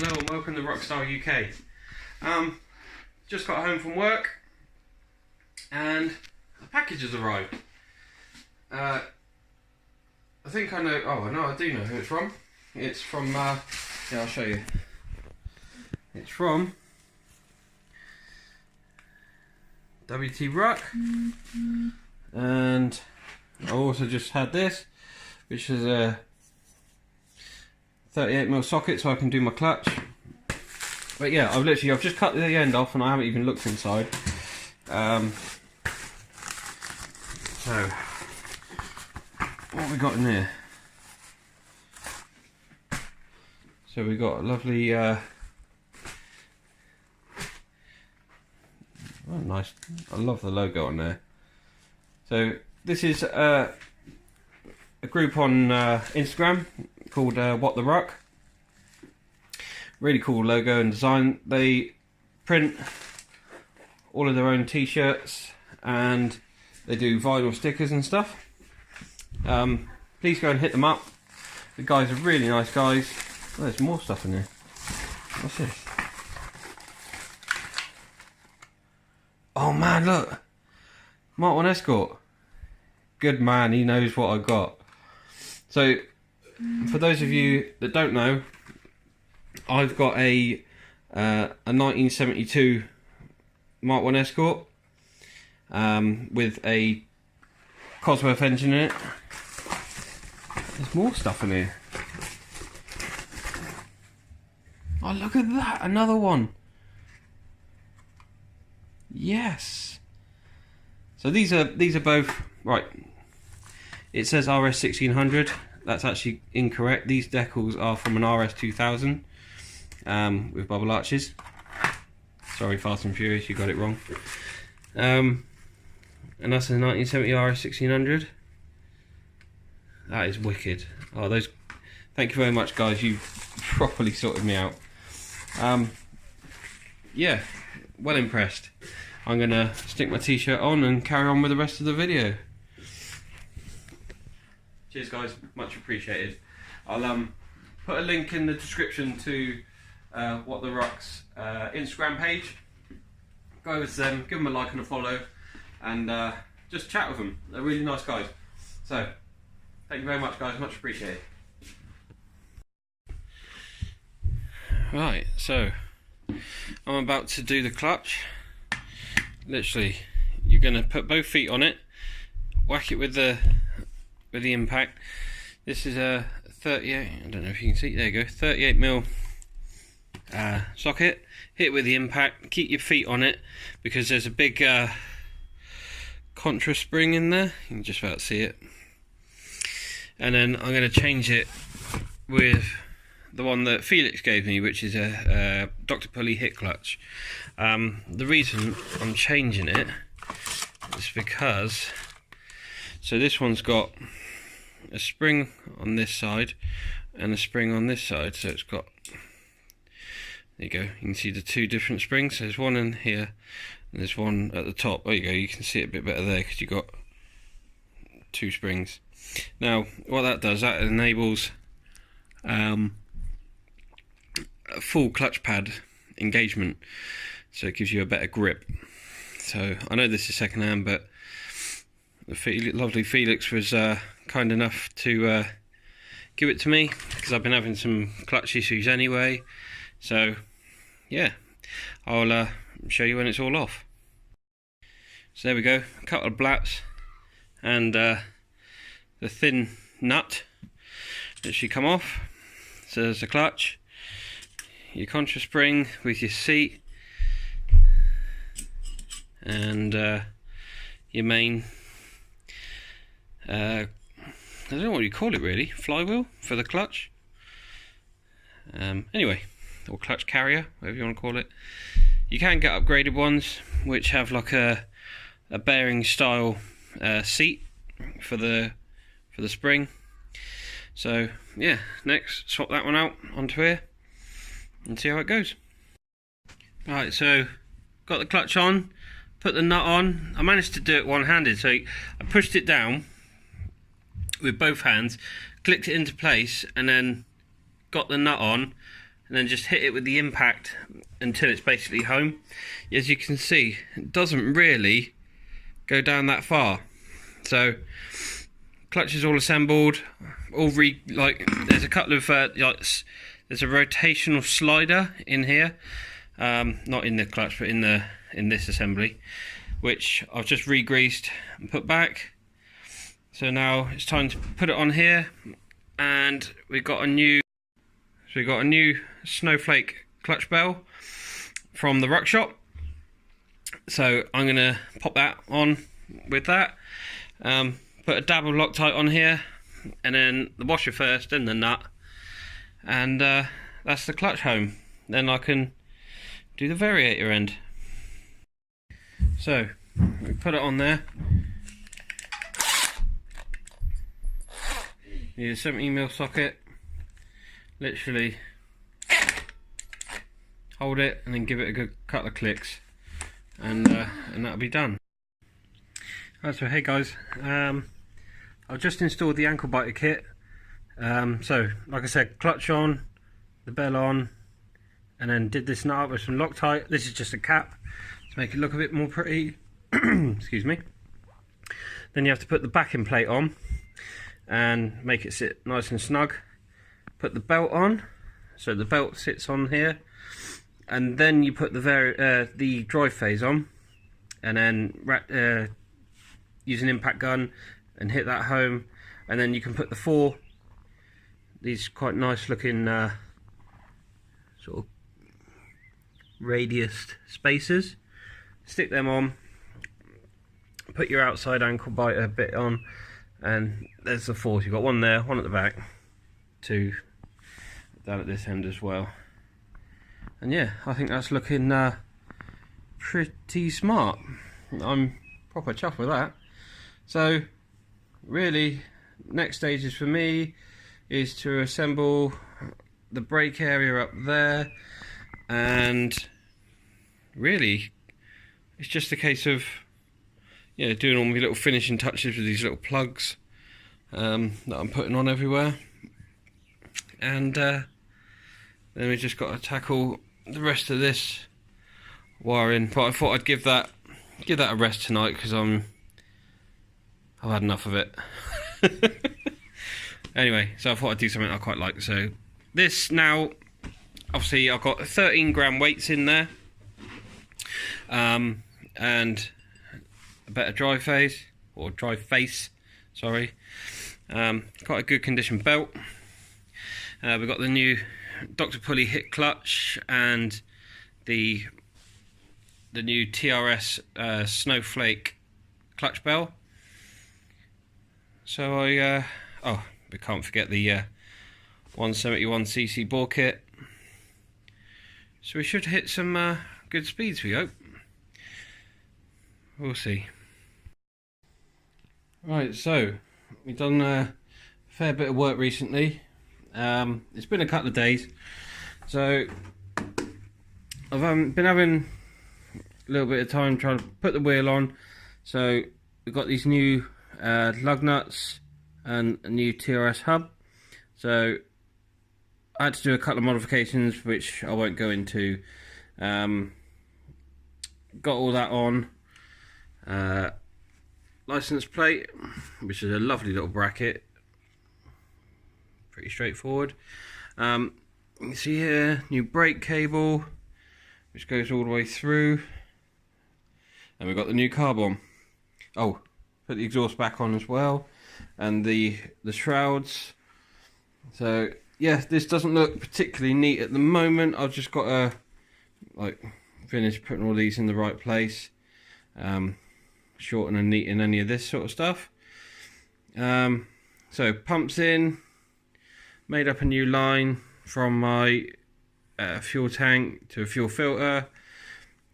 Hello and welcome to Rockstar UK. Just got home from work and a package has arrived. I think I know, I do know who it's from. It's from, yeah, I'll show you. It's from WT Ruck. And I also just had this, which is a 38mm socket so I can do my clutch. But yeah, I've just cut the end off and I haven't even looked inside. So what we got in here? So we got a lovely oh, nice, I love the logo on there. So this is a group on Instagram called What the Ruck. Really cool logo and design. They print all of their own t-shirts and they do vinyl stickers and stuff. Please go and hit them up. The guys are really nice guys. Oh, there's more stuff in there. What's this? Oh man, look! Mark 1 Escort. Good man, he knows what I got. So, for those of you that don't know, I've got a 1972 Mark 1 Escort with a Cosworth engine in it. There's more stuff in here. Oh, look at that! Another one. Yes. So these are both right. It says RS 1600. That's actually incorrect. These decals are from an RS 2000 with bubble arches. Sorry, Fast and Furious, you got it wrong. And that's a 1970 RS 1600. That is wicked. Oh, those! Thank you very much, guys. You properly sorted me out. Yeah, well impressed. I'm gonna stick my t-shirt on and carry on with the rest of the video. Cheers guys, much appreciated. I'll put a link in the description to What the Ruck's Instagram page. Go over to them, give them a like and a follow, and just chat with them. They're really nice guys. So, thank you very much guys, much appreciated. Right, so I'm about to do the clutch. Literally, you're going to put both feet on it, whack it with the impact. This is a 38, I don't know if you can see, there you go, 38mm socket. Hit it with the impact, keep your feet on it because there's a big contra spring in there, you can just about see it. And then I'm going to change it with the one that Felix gave me, which is a Dr. Pulley hit clutch. The reason I'm changing it is because, so this one's got a spring on this side and a spring on this side, so it's got, there you go, you can see the two different springs. There's one in here and there's one at the top. There you go, you can see it a bit better there because you've got two springs. Now what that does, that enables a full clutch pad engagement, so it gives you a better grip. So I know this is second hand, but the lovely Felix was kind enough to give it to me because I've been having some clutch issues anyway. So yeah, I'll show you when it's all off. So there we go, a couple of blats and the thin nut that should come off. So there's the clutch, your contra spring with your seat, and your main I don't know what you call it really, flywheel for the clutch. Anyway, or clutch carrier, whatever you want to call it. You can get upgraded ones which have like a bearing style seat for the spring. So yeah, next swap that one out onto here and see how it goes. Right, so got the clutch on, put the nut on. I managed to do it one-handed, so I pushed it down with both hands, clicked it into place, and then got the nut on and then just hit it with the impact until it's basically home. As you can see, it doesn't really go down that far. So clutch is all assembled, there's a couple of there's a rotational slider in here, not in the clutch but in this assembly, which I've just re-greased and put back. So now it's time to put it on here, and we've got a new snowflake clutch bell from the ruck shop. So I'm gonna pop that on with that, put a dab of Loctite on here, and then the washer first, then the nut, and that's the clutch home. Then I can do the variator end. So we put it on there. Need a 17mm socket. Literally hold it and then give it a good couple of clicks, and that'll be done. Right, so hey guys, I've just installed the ankle biter kit. So like I said, clutch on, the bell on, and then did this nut up with some Loctite. This is just a cap to make it look a bit more pretty. Excuse me. Then you have to put the backing plate on and make it sit nice and snug. Put the belt on, so the belt sits on here, and then you put the drive phase on, and then use an impact gun and hit that home, and then you can put these quite nice looking sort of radiused spacers, stick them on, put your outside ankle biter bit on, and there's the 4. You've got one there, one at the back, 2 down at this end as well. And yeah, I think that's looking pretty smart. I'm proper chuffed with that. So really, next stages for me is to assemble the brake area up there, and really it's just a case of doing all my little finishing touches with these little plugs that I'm putting on everywhere, and then we just got to tackle the rest of this wiring. But I thought I'd give that a rest tonight, because I've had enough of it. Anyway, so I thought I'd do something I quite like. So this now, obviously I've got 13 gram weights in there, and a better drive face, sorry. Quite a good condition belt. We've got the new Dr. Pulley hit clutch and the new TRS snowflake clutch bell. So we can't forget the 171cc bore kit. So we should hit some good speeds, we hope. We'll see. Right, so we've done a fair bit of work recently. It's been a couple of days, so I've been having a little bit of time trying to put the wheel on. So we've got these new lug nuts and a new TRS hub. So I had to do a couple of modifications which I won't go into. Got all that on. License plate, which is a lovely little bracket, pretty straightforward. You can see here, new brake cable which goes all the way through, and we've got the new carb on. Oh, put the exhaust back on as well, and the shrouds. So yeah, this doesn't look particularly neat at the moment. I've just got to finish putting all these in the right place, shorten and neaten any of this sort of stuff. So pumps in, made up a new line from my fuel tank to a fuel filter.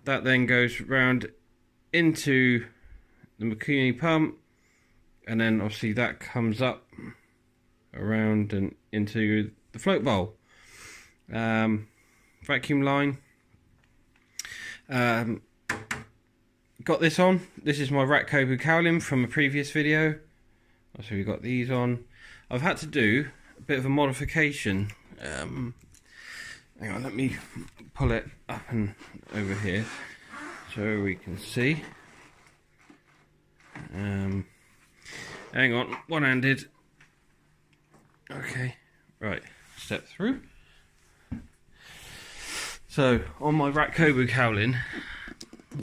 That then goes round into the Makuni pump, and then obviously that comes up around and into the float bowl. Vacuum line. Got this on. This is my Rat Kobu cowling from a previous video. So we've got these on. I've had to do a bit of a modification, hang on, let me pull it up and over here so we can see. Hang on, one-handed. Okay, right, step through. So on my rat cobra cowling,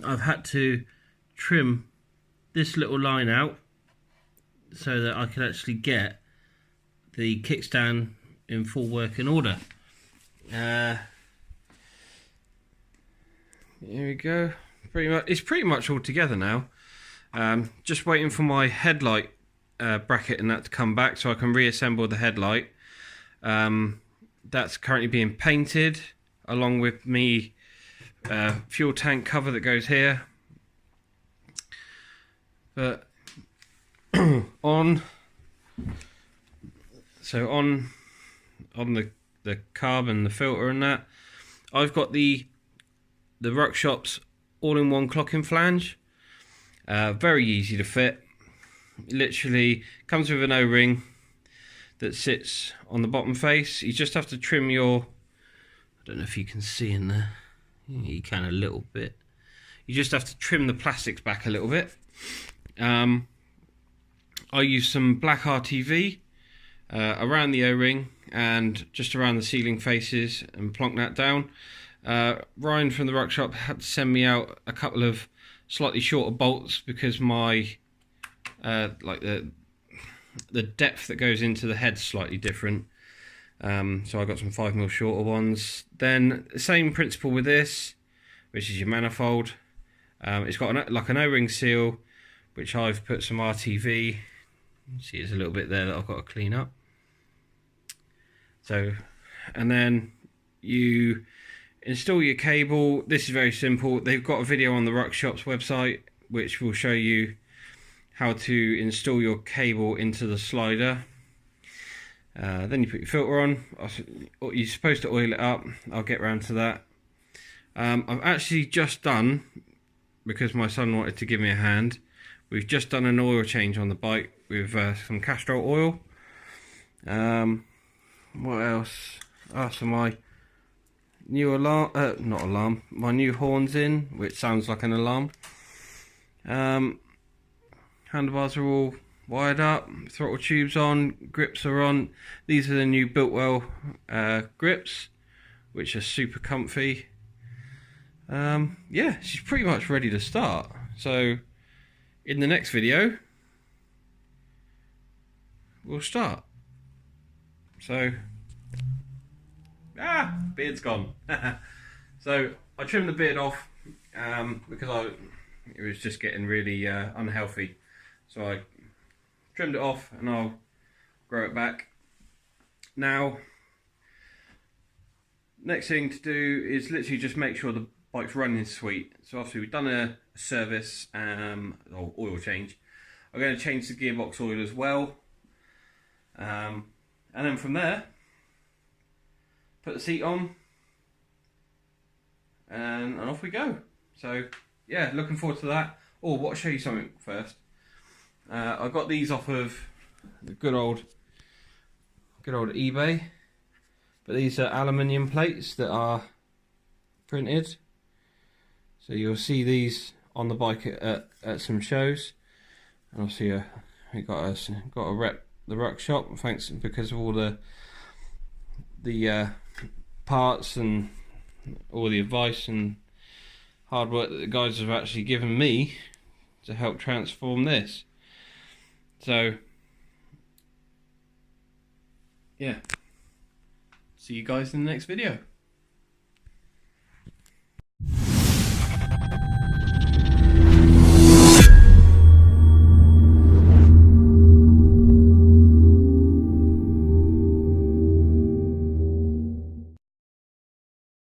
I've had to trim this little line out so that I can actually get the kickstand in full working order. Here we go. It's pretty much all together now. Just waiting for my headlight bracket and that to come back so I can reassemble the headlight. That's currently being painted along with me fuel tank cover that goes here. But on the carb and the filter and that, I've got the Ruckshop's all-in-one clocking flange. Very easy to fit. Literally comes with an O-ring that sits on the bottom face. You just have to trim your, I don't know if you can see in there, you can a little bit. You just have to trim the plastics back a little bit. I use some black RTV around the O-ring and just around the ceiling faces and plonk that down. Ryan from the Ruckshop had to send me out a couple of slightly shorter bolts because my like the depth that goes into the head's slightly different. So I got some 5mm shorter ones. Then the same principle with this, which is your manifold. It's got like an O-ring seal, which I've put some RTV. See, there's a little bit there that I've got to clean up. So, and then you install your cable. This is very simple. They've got a video on the Ruckshop's website which will show you how to install your cable into the slider. Then you put your filter on. You're supposed to oil it up. I'll get around to that. I've actually just done, because my son wanted to give me a hand, we've just done an oil change on the bike with some Castrol oil. What else? So my new alarm, not alarm, my new horn's in, which sounds like an alarm. Handlebars are all wired up, throttle tubes on, grips are on. These are the new Builtwell grips, which are super comfy. Yeah, she's pretty much ready to start. So in the next video we'll start. So beard's gone. So I trimmed the beard off because it was just getting really unhealthy, so I trimmed it off and I'll grow it back. Now next thing to do is literally just make sure the bike's running sweet. So after we've done a service or oil change, I'm going to change the gearbox oil as well, and then from there put the seat on and off we go. So yeah, looking forward to that. Oh, I'll show you something first. I got these off of the good old eBay, but these are aluminium plates that are printed. So you'll see these on the bike at some shows. And obviously we got a rep the Ruckshop, thanks, because of all the parts and all the advice and hard work that the guys have actually given me to help transform this. So yeah, see you guys in the next video.